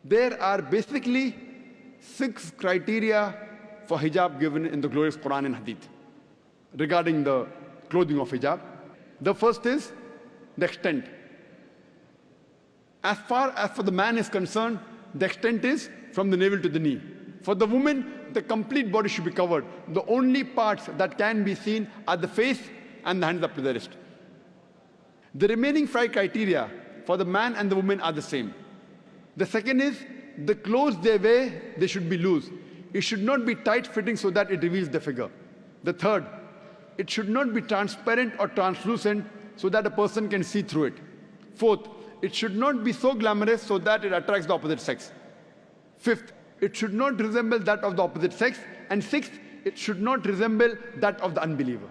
There are basically 6 criteria for hijab given in the glorious Quran and Hadith regarding the clothing of hijab. The first is the extent. As far as for the man is concerned, the extent is from the navel to the knee. For the woman, the complete body should be covered. The only parts that can be seen are the face and the hands up to the wrist. The remaining 5 criteria for the man and the woman are the same. The second is the clothes they wear, they should be loose. It should not be tight fitting so that it reveals the figure. The third, it should not be transparent or translucent so that a person can see through it. Fourth, it should not be so glamorous so that it attracts the opposite sex. Fifth, it should not resemble that of the opposite sex. And sixth, it should not resemble that of the unbeliever.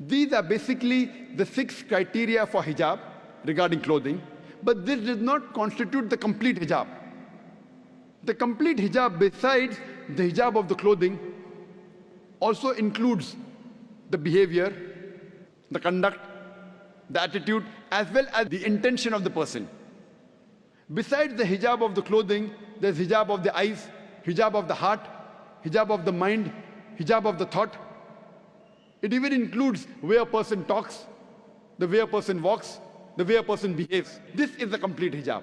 These are basically the 6 criteria for hijab regarding clothing, but this does not constitute the complete hijab. The complete hijab, besides the hijab of the clothing, also includes the behavior, the conduct, the attitude, as well as the intention of the person. Besides the hijab of the clothing, there's hijab of the eyes, hijab of the heart, hijab of the mind, hijab of the thought. It even includes the way a person talks, the way a person walks, the way a person behaves. This is the complete hijab.